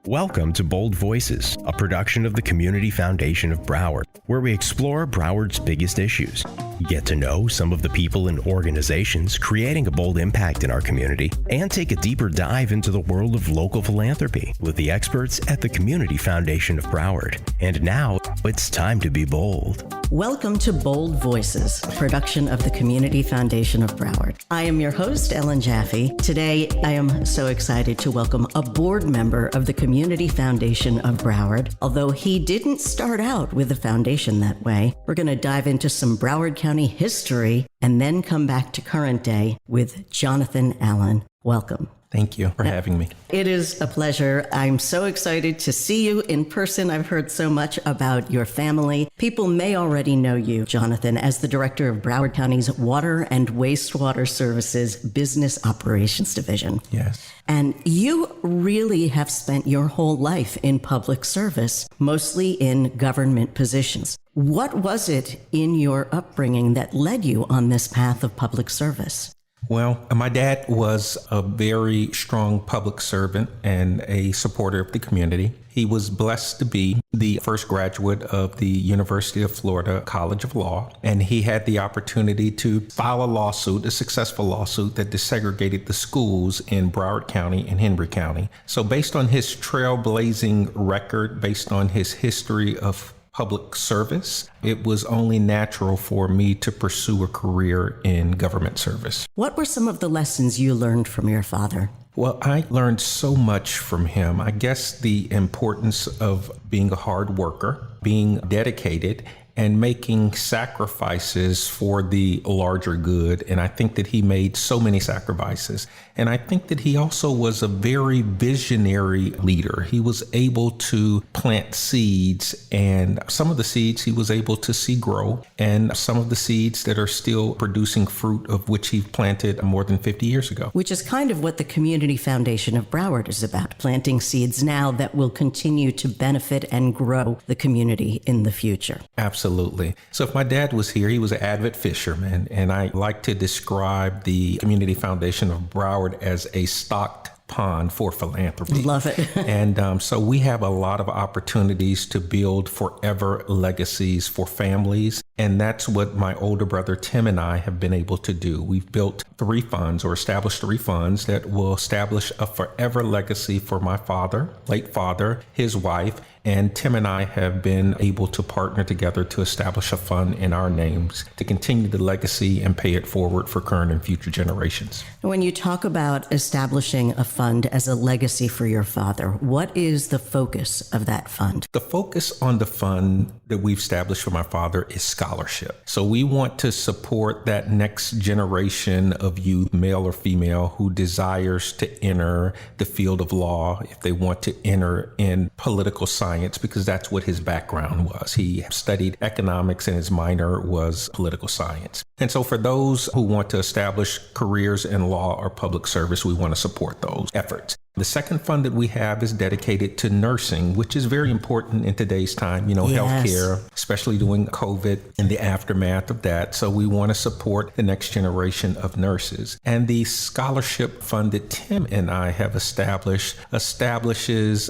Welcome to Bold Voices, a production of the Community Foundation of Broward, where we explore Broward's biggest issues, get to know some of the people and organizations creating a bold impact in our community, and take a deeper dive into the world of local philanthropy with the experts at the Community Foundation of Broward. And now, it's time to be bold. Welcome to Bold Voices, a production of the Community Foundation of Broward. I am your host, Ellen Jaffe. Today, I am so excited to welcome a board member of the Community Foundation of Broward. Although he didn't start out with the foundation that way, we're going to dive into some Broward County history and then come back to current day with Jonathan Allen. Welcome. Thank you for having me. It is a pleasure. I'm so excited to see you in person. I've heard so much about your family. People may already know you, Jonathan, as the director of Broward County's Water and Wastewater Services Business Operations Division. Yes. And you really have spent your whole life in public service, mostly in government positions. What was it in your upbringing that led you on this path of public service? Well, my dad was a very strong public servant and a supporter of the community. He was blessed to be the first graduate of the University of Florida College of Law, and he had the opportunity to file a successful lawsuit that desegregated the schools in Broward County and Henry County. So based on his trailblazing record, based on his history of public service, it was only natural for me to pursue a career in government service. What were some of the lessons you learned from your father? Well, I learned so much from him. I guess the importance of being a hard worker, being dedicated, and making sacrifices for the larger good. And I think that he made so many sacrifices. And I think that he also was a very visionary leader. He was able to plant seeds, and some of the seeds he was able to see grow, and some of the seeds that are still producing fruit of which he planted more than 50 years ago. Which is kind of what the Community Foundation of Broward is about, planting seeds now that will continue to benefit and grow the community in the future. Absolutely. So if my dad was here, he was an avid fisherman, and I like to describe the Community Foundation of Broward as a stocked pond for philanthropy. Love it. And so we have a lot of opportunities to build forever legacies for families. And that's what my older brother Tim and I have been able to do. We've built established three funds that will establish a forever legacy for my father, late father, his wife, and Tim and I have been able to partner together to establish a fund in our names to continue the legacy and pay it forward for current and future generations. When you talk about establishing a fund as a legacy for your father, what is the focus of that fund? The focus on the fund that we've established for my father is scholarship. So we want to support that next generation of youth, male or female, who desires to enter the field of law, if they want to enter in political science, because that's what his background was. He studied economics and his minor was political science. And so for those who want to establish careers in law or public service, we want to support those efforts. The second fund that we have is dedicated to nursing, which is very important in today's time, Yes. Healthcare, especially during COVID and the aftermath of that. So we want to support the next generation of nurses. And the scholarship fund that Tim and I have establishes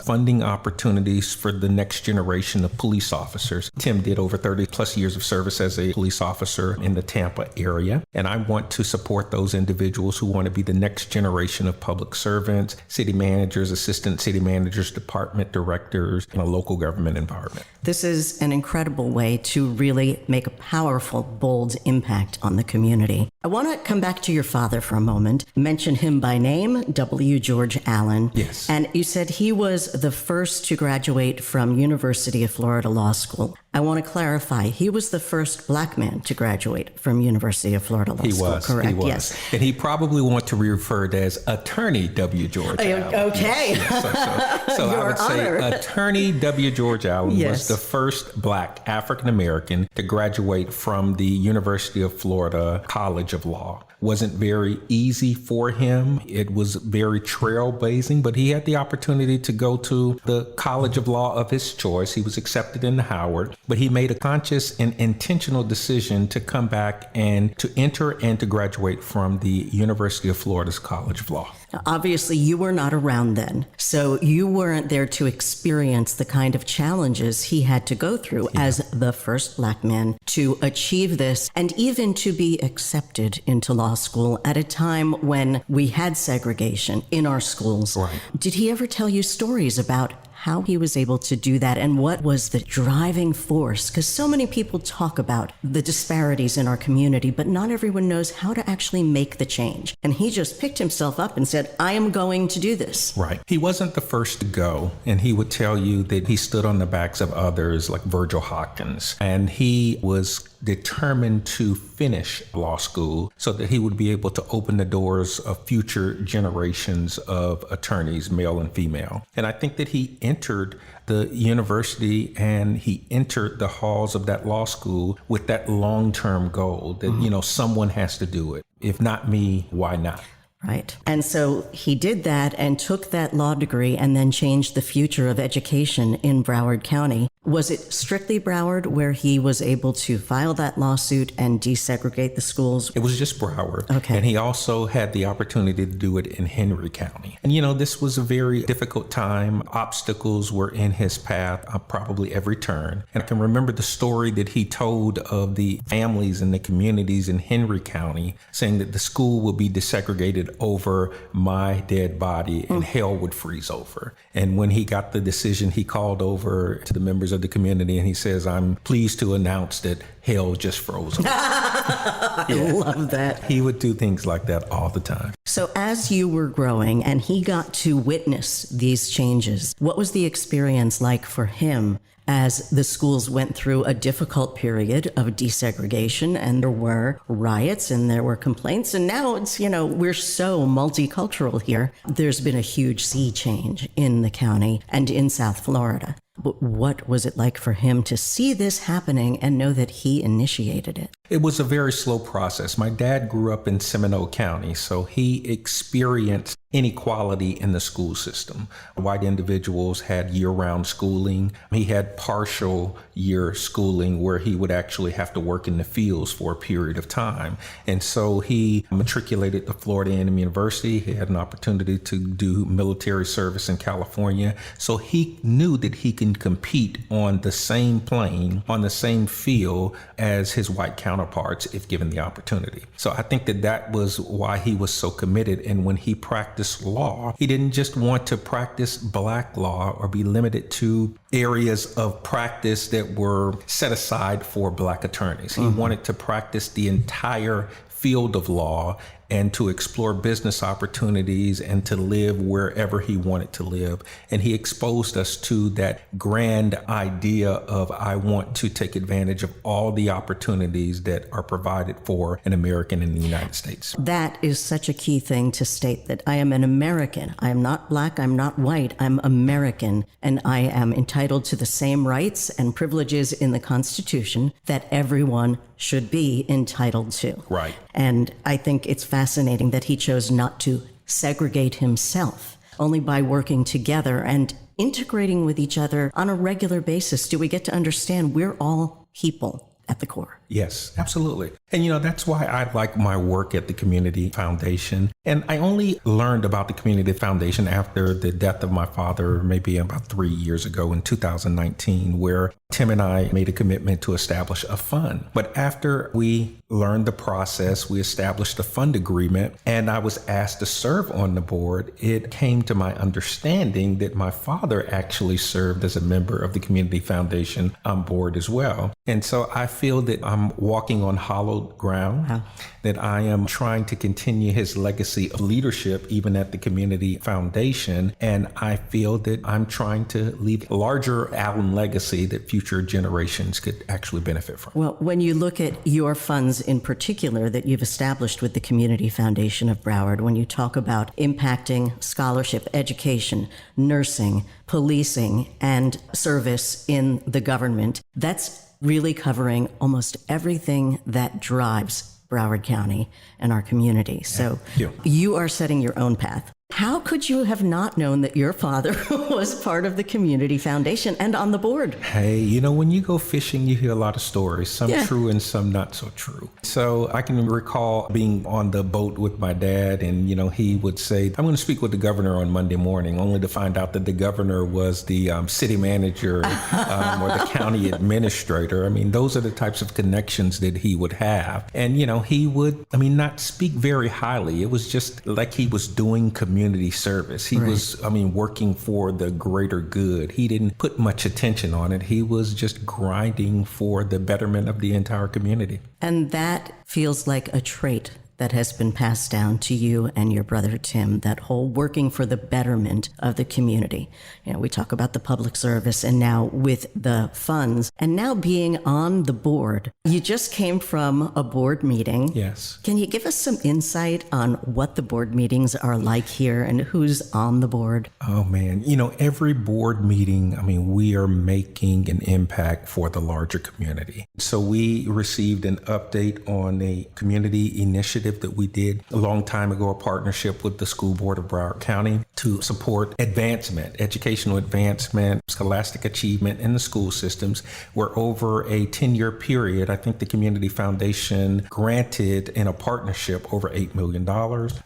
funding opportunities for the next generation of police officers. Tim did over 30 plus years of service as a police officer in the Tampa area. And I want to support those individuals who want to be the next generation of public servants, city managers, assistant city managers, department directors in a local government environment. This is an incredible way to really make a powerful, bold impact on the community. I want to come back to your father for a moment, mention him by name, W. George Allen. Yes. And you said he was the first to graduate from University of Florida Law School. I want to clarify, he was the first Black man to graduate from University of Florida Law School, correct? He was. Yes. And he probably want to be referred as Attorney W. George Allen. Okay. Yes. So I would say Attorney W. George Allen was the first Black African-American to graduate from the University of Florida College of Law. Wasn't very easy for him. It was very trailblazing, but he had the opportunity to go to the College of Law of his choice. He was accepted into Howard, but he made a conscious and intentional decision to come back and to enter and to graduate from the University of Florida's College of Law. Now, obviously, you were not around then, so you weren't there to experience the kind of challenges he had to go through as the first Black man to achieve this and even to be accepted into law school at a time when we had segregation in our schools. Right. Did he ever tell you stories about how he was able to do that and what was the driving force? Because so many people talk about the disparities in our community, but not everyone knows how to actually make the change. And he just picked himself up and said, I am going to do this. Right. He wasn't the first to go, and he would tell you that he stood on the backs of others like Virgil Hawkins, and he was determined to finish law school so that he would be able to open the doors of future generations of attorneys, male and female. And I think that he entered the university and he entered the halls of that law school with that long-term goal that, someone has to do it. If not me, why not? Right. And so he did that and took that law degree and then changed the future of education in Broward County. Was it strictly Broward where he was able to file that lawsuit and desegregate the schools? It was just Broward. Okay. And he also had the opportunity to do it in Henry County. And, this was a very difficult time. Obstacles were in his path, probably every turn. And I can remember the story that he told of the families and the communities in Henry County saying that the school will be desegregated over my dead body and hell would freeze over. And when he got the decision, he called over to the members of the community and he says, I'm pleased to announce that hell just froze over. I love that. He would do things like that all the time. So as you were growing and he got to witness these changes, what was the experience like for him as the schools went through a difficult period of desegregation and there were riots and there were complaints? And now it's, we're so multicultural here. There's been a huge sea change in the county and in South Florida. But what was it like for him to see this happening and know that he initiated it? It was a very slow process. My dad grew up in Seminole County, so he experienced inequality in the school system. White individuals had year-round schooling. He had partial year schooling where he would actually have to work in the fields for a period of time. And so he matriculated to Florida A&M University. He had an opportunity to do military service in California. So he knew that he can compete on the same plane, on the same field as his white counterparts if given the opportunity. So I think that was why he was so committed. And when he practiced law, he didn't just want to practice Black law or be limited to areas of practice that were set aside for Black attorneys. He wanted to practice the entire field of law and to explore business opportunities and to live wherever he wanted to live. And he exposed us to that grand idea of, I want to take advantage of all the opportunities that are provided for an American in the United States. That is such a key thing to state, that I am an American. I am not Black, I'm not white, I'm American, and I am entitled to the same rights and privileges in the Constitution that everyone should be entitled to. Right. And I think it's fascinating that he chose not to segregate himself. Only by working together and integrating with each other on a regular basis do we get to understand we're all people at the core. Yes, absolutely. And, that's why I like my work at the Community Foundation. And I only learned about the Community Foundation after the death of my father, maybe about 3 years ago in 2019, where Tim and I made a commitment to establish a fund. But after we learned the process, we established a fund agreement, and I was asked to serve on the board. It came to my understanding that my father actually served as a member of the Community Foundation on board as well. And so I feel that I'm walking on hallowed ground, that I am trying to continue his legacy of leadership even at the Community Foundation. And I feel that I'm trying to leave a larger Allen legacy that future generations could actually benefit from. Well, when you look at your funds in particular that you've established with the Community Foundation of Broward, when you talk about impacting scholarship, education, nursing, policing, and service in the government, that's really covering almost everything that drives Broward County and our community. So you are setting your own path. How could you have not known that your father was part of the Community Foundation and on the board? Hey, when you go fishing, you hear a lot of stories, some true and some not so true. So I can recall being on the boat with my dad, and, he would say, I'm going to speak with the governor on Monday morning, only to find out that the governor was the city manager or the county administrator. I mean, those are the types of connections that he would have. And, he would, not speak very highly. It was just like he was doing community service. He was, working for the greater good. He didn't put much attention on it. He was just grinding for the betterment of the entire community. And that feels like a trait that has been passed down to you and your brother Tim, that whole working for the betterment of the community. We talk about the public service and now with the funds and now being on the board. You just came from a board meeting. Yes. Can you give us some insight on what the board meetings are like here and who's on the board? Oh, man. Every board meeting, we are making an impact for the larger community. So we received an update on a community initiative that we did a long time ago, a partnership with the School Board of Broward County to support advancement, educational advancement, scholastic achievement in the school systems, where over a 10-year period, I think the Community Foundation granted in a partnership over $8 million.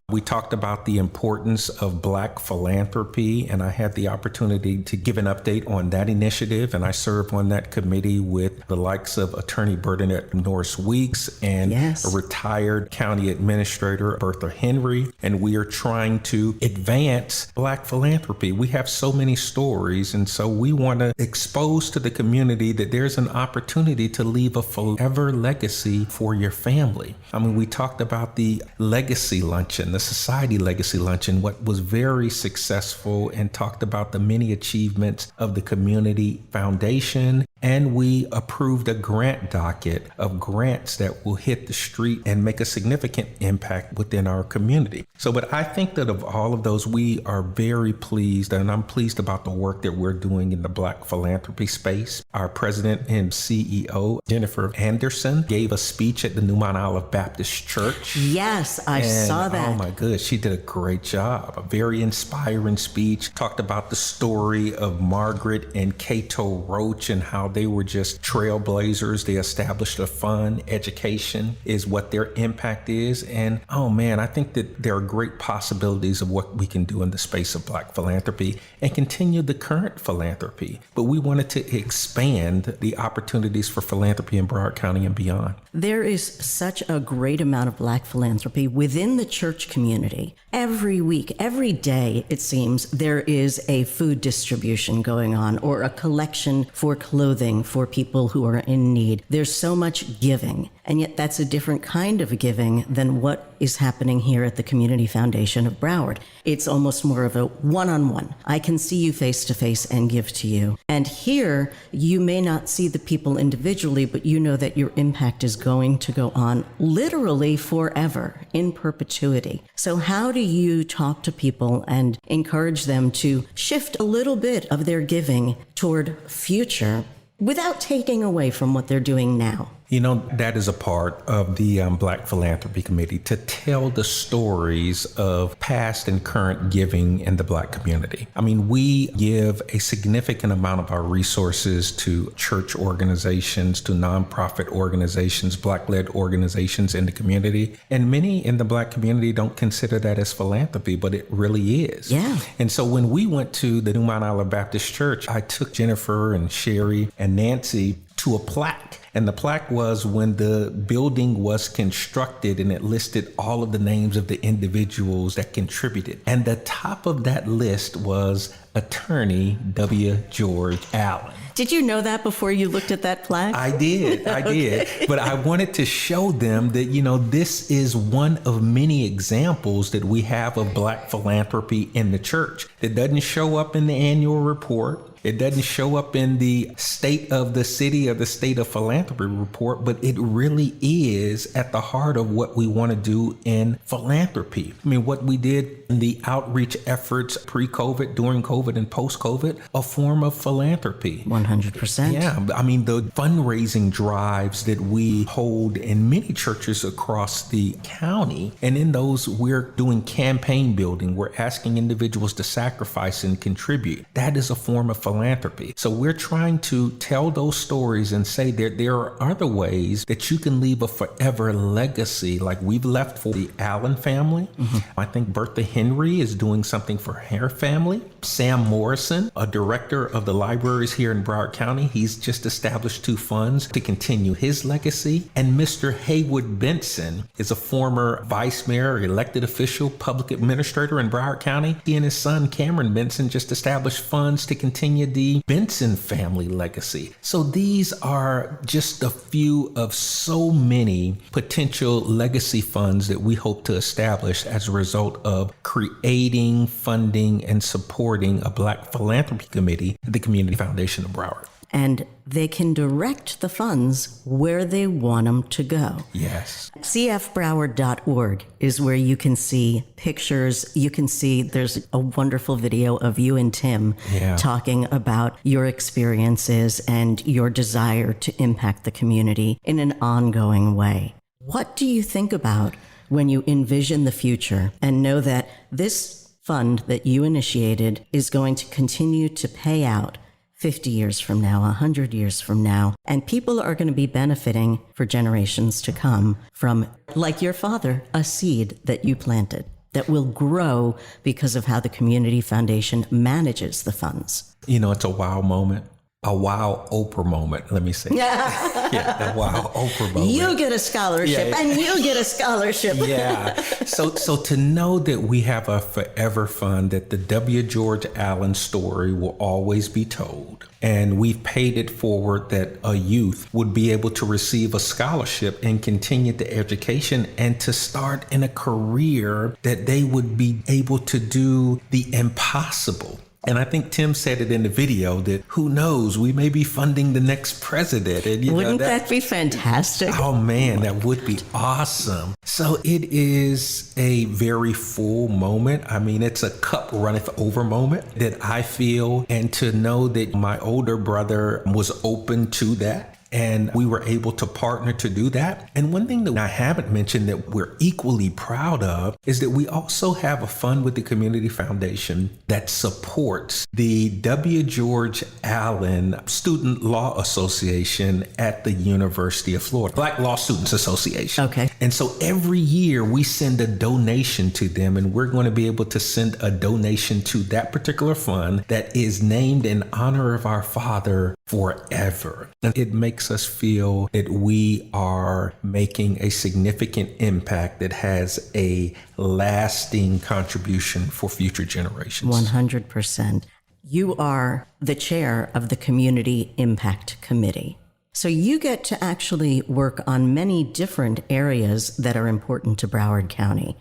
We talked about the importance of Black philanthropy, and I had the opportunity to give an update on that initiative, and I served on that committee with the likes of Attorney Bernadette Norris Weeks and a retired county administrator, Bertha Henry, and we are trying to advance Black philanthropy. We have so many stories, and so we want to expose to the community that there's an opportunity to leave a forever legacy for your family. We talked about the legacy luncheon, the society legacy luncheon, what was very successful, and talked about the many achievements of the Community Foundation. And we approved a grant docket of grants that will hit the street and make a significant impact within our community. But I think that of all of those, we are very pleased, and I'm pleased about the work that we're doing in the Black philanthropy space. Our president and CEO, Jennifer Anderson, gave a speech at the New Mount Olive Baptist Church. Yes, I saw that. Oh my goodness, she did a great job. A very inspiring speech. Talked about the story of Margaret and Cato Roach and how they were just trailblazers. They established a fund. Education is what their impact is. And oh man, I think that there are great possibilities of what we can do in the space of Black philanthropy and continue the current philanthropy. But we wanted to expand the opportunities for philanthropy in Broward County and beyond. There is such a great amount of Black philanthropy within the church community. Every week, every day, it seems, there is a food distribution going on or a collection for clothing for people who are in need. There's so much giving, and yet that's a different kind of giving than what is happening here at the Community Foundation of Broward. It's almost more of a one-on-one. I can see you face to face and give to you. And here, you may not see the people individually, but you know that your impact is going to go on literally forever, in perpetuity. So how do you talk to people and encourage them to shift a little bit of their giving toward future without taking away from what they're doing now? That is a part of the Black Philanthropy Committee, to tell the stories of past and current giving in the Black community. We give a significant amount of our resources to church organizations, to nonprofit organizations, Black-led organizations in the community. And many in the Black community don't consider that as philanthropy, but it really is. Yeah. And so when we went to the New Mount Olive Baptist Church, I took Jennifer and Sherry and Nancy to a plaque. And the plaque was when the building was constructed, and it listed all of the names of the individuals that contributed. And the top of that list was Attorney W. George Allen. Did you know that before you looked at that plaque? I did. Okay. But I wanted to show them that, this is one of many examples that we have of Black philanthropy in the church that doesn't show up in the annual report. It doesn't show up in the state of the city or the state of philanthropy. philanthropy report, but it really is at the heart of what we want to do in philanthropy. I mean, what we did in the outreach efforts pre-COVID, during COVID, and post-COVID, a form of philanthropy. 100%. Yeah, I mean, the fundraising drives that we hold in many churches across the county, and in those, we're doing campaign building. We're asking individuals to sacrifice and contribute. That is a form of philanthropy. So we're trying to tell those stories and say that there are other ways that you can leave a forever legacy, like we've left for the Allen family. I think Bertha Henry is doing something for her family. Sam Morrison, a director of the libraries here in Broward County, he's just established 2 funds to continue his legacy. And Mr. Haywood Benson is a former vice mayor, elected official, public administrator in Broward County. He and his son, Cameron Benson, just established funds to continue the Benson family legacy. So these are just a few of so many potential legacy funds that we hope to establish as a result of creating, funding, and supporting a Black Philanthropy Committee at the Community Foundation of Broward. And they can direct the funds where they want them to go. Yes. cfbroward.org is where you can see pictures. You can see there's a wonderful video of you and Tim talking about your experiences and your desire to impact the community in an ongoing way. What do you think about when you envision the future and know that this fund that you initiated is going to continue to pay out 50 years from now, 100 years from now, and people are going to be benefiting for generations to come from, like your father, a seed that you planted that will grow because of how the Community Foundation manages the funds? You know, it's a wow moment. A wow Oprah moment, let me say. Yeah, the wow Oprah moment. You get a scholarship and you get a scholarship. So to know that we have a forever fund, that the W. George Allen story will always be told, and we've paid it forward that a youth would be able to receive a scholarship and continue the education and to start in a career that they would be able to do the impossible. And I think Tim said it in the video that who knows, we may be funding the next president. And, Wouldn't that be fantastic? Oh man, that would be awesome. So it is a very full moment. I mean, it's a cup runneth over moment that I feel. And to know that my older brother was open to that, and we were able to partner to do that. And one thing that I haven't mentioned that we're equally proud of is that we also have a fund with the Community Foundation that supports the W. George Allen Student Law Association at the University of Florida, Black Law Students Association. Okay. And so every year we send a donation to them, and we're going to be able to send a donation to that particular fund that is named in honor of our father forever. And it makes us feel that we are making a significant impact that has a lasting contribution for future generations. 100%. You are the chair of the Community Impact Committee. So you get to actually work on many different areas that are important to Broward County.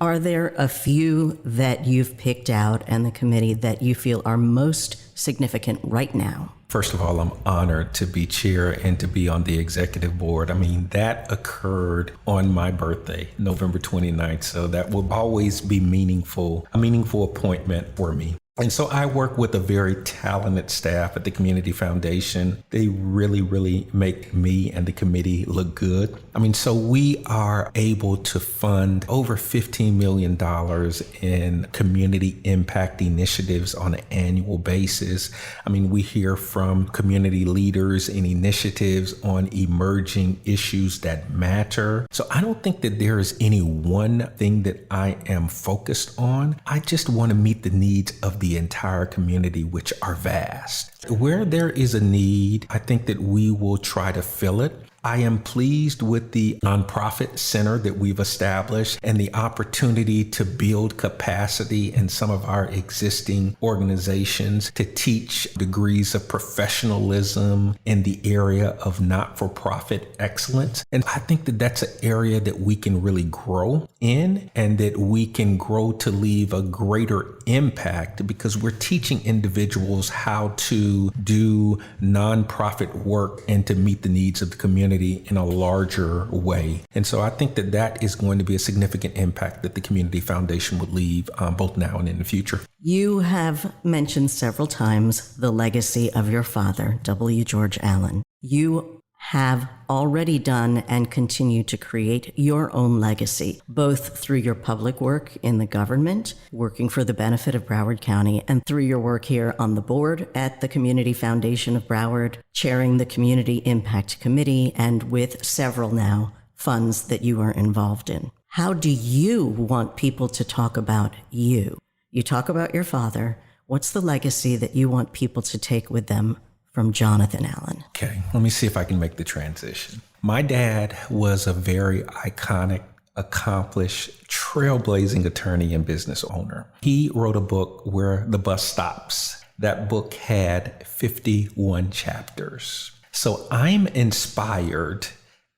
Are there a few that you've picked out and the committee that you feel are most significant right now? First of all, I'm honored to be chair and to be on the executive board. I mean, that occurred on my birthday, November 29th. So that will always be a meaningful appointment for me. And so I work with a very talented staff at the Community Foundation. They really, really make me and the committee look good. I mean, so we are able to fund over $15 million in community impact initiatives on an annual basis. I mean, we hear from community leaders and initiatives on emerging issues that matter. So I don't think that there is any one thing that I am focused on. I just want to meet the needs of the entire community, which are vast. Where there is a need, I think that we will try to fill it. I am pleased with the nonprofit center that we've established and the opportunity to build capacity in some of our existing organizations to teach degrees of professionalism in the area of not-for-profit excellence. And I think that that's an area that we can really grow in and that we can grow to leave a greater impact because we're teaching individuals how to do nonprofit work and to meet the needs of the community in a larger way. And so I think that that is going to be a significant impact that the Community Foundation would leave both now and in the future. You have mentioned several times the legacy of your father, W. George Allen. You have already done and continue to create your own legacy, both through your public work in the government, working for the benefit of Broward County, and through your work here on the board at the Community Foundation of Broward, chairing the Community Impact Committee, and with several now funds that you are involved in. How do you want people to talk about you? You talk about your father. What's the legacy that you want people to take with them from Jonathan Allen? Okay, let me see if I can make the transition. My dad was a very iconic, accomplished, trailblazing attorney and business owner. He wrote a book, Where the Bus Stops. That book had 51 chapters. So I'm inspired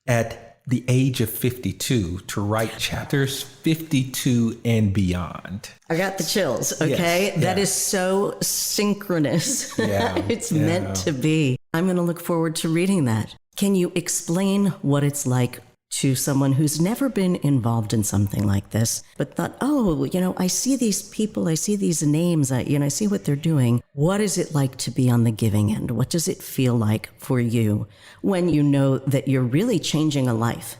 at the age of 52 to write chapters 52 and beyond. I got the chills, okay? Yes, that yeah. is so synchronous. Yeah, It's yeah. meant to be. I'm going to look forward to reading that. Can you explain what it's like to someone who's never been involved in something like this, but thought, oh, I see these people, I see these names, I see what they're doing. What is it like to be on the giving end? What does it feel like for you when you know that you're really changing a life?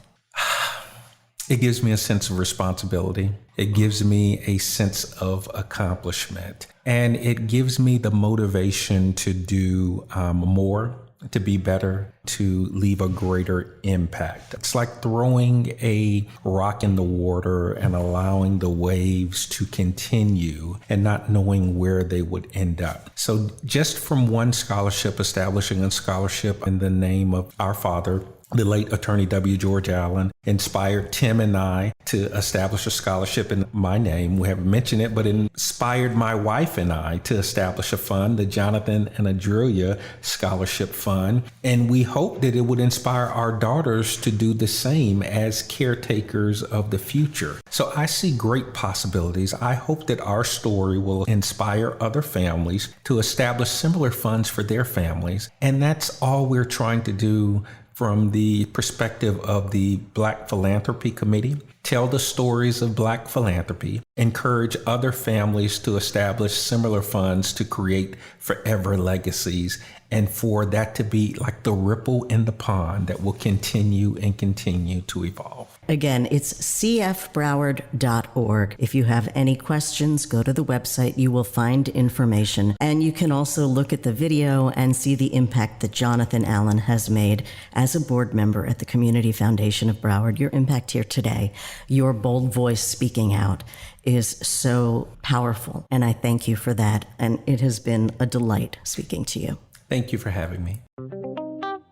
It gives me a sense of responsibility. It gives me a sense of accomplishment. And it gives me the motivation to do more, to be better, to leave a greater impact. It's like throwing a rock in the water and allowing the waves to continue and not knowing where they would end up. So just from one scholarship, establishing a scholarship in the name of our father, the late attorney W. George Allen, inspired Tim and I to establish a scholarship in my name. We haven't mentioned it, but it inspired my wife and I to establish a fund, the Jonathan and Adrelia Scholarship Fund. And we hope that it would inspire our daughters to do the same as caretakers of the future. So I see great possibilities. I hope that our story will inspire other families to establish similar funds for their families. And that's all we're trying to do from the perspective of the Black Philanthropy Committee. Tell the stories of Black philanthropy, encourage other families to establish similar funds to create forever legacies, and for that to be like the ripple in the pond that will continue and continue to evolve. Again, it's cfbroward.org. If you have any questions, go to the website. You will find information. And you can also look at the video and see the impact that Jonathan Allen has made as a board member at the Community Foundation of Broward. Your impact here today, your bold voice speaking out, is so powerful. And I thank you for that. And it has been a delight speaking to you. Thank you for having me.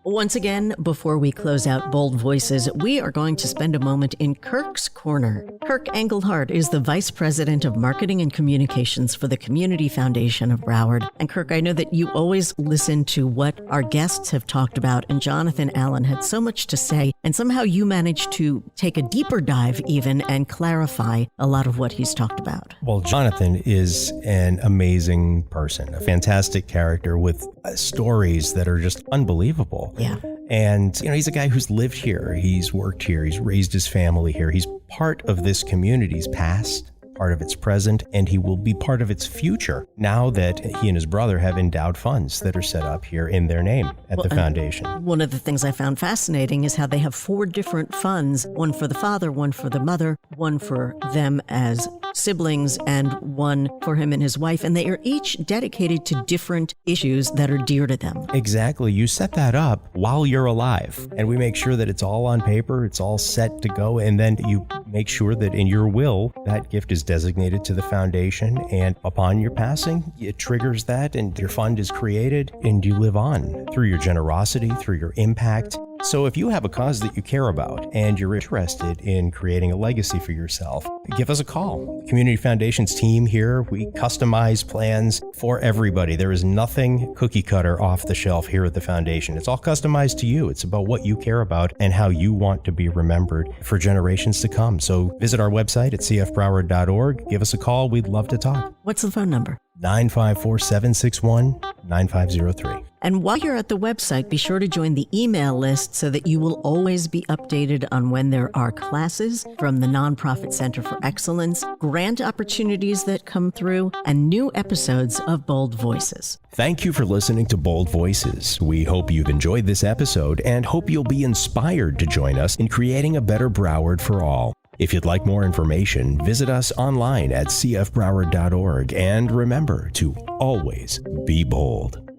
Once again, before we close out Bold Voices, we are going to spend a moment in Kirk's Corner. Kirk Engelhardt is the Vice President of Marketing and Communications for the Community Foundation of Broward. And Kirk, I know that you always listen to what our guests have talked about, and Jonathan Allen had so much to say, and somehow you managed to take a deeper dive even and clarify a lot of what he's talked about. Well, Jonathan is an amazing person, a fantastic character with stories that are just unbelievable. Yeah. And, he's a guy who's lived here. He's worked here. He's raised his family here. He's part of this community's past, part of its present, and he will be part of its future now that he and his brother have endowed funds that are set up here in their name at the foundation. One of the things I found fascinating is how they have 4 different funds, one for the father, one for the mother, one for them as siblings, and one for him and his wife. And they are each dedicated to different issues that are dear to them. Exactly. You set that up while you're alive, and we make sure that it's all on paper, it's all set to go, and then you make sure that in your will, that gift is designated to the foundation, and upon your passing, it triggers that, and your fund is created, and you live on through your generosity, through your impact. So if you have a cause that you care about and you're interested in creating a legacy for yourself, give us a call. Community Foundation's team here, we customize plans for everybody. There is nothing cookie cutter off the shelf here at the foundation. It's all customized to you. It's about what you care about and how you want to be remembered for generations to come. So visit our website at cfbroward.org. Give us a call. We'd love to talk. What's the phone number? 954-761-9503. And while you're at the website, be sure to join the email list so that you will always be updated on when there are classes from the Nonprofit Center for Excellence, grant opportunities that come through, and new episodes of Bold Voices. Thank you for listening to Bold Voices. We hope you've enjoyed this episode and hope you'll be inspired to join us in creating a better Broward for all. If you'd like more information, visit us online at cfbroward.org, and remember to always be bold.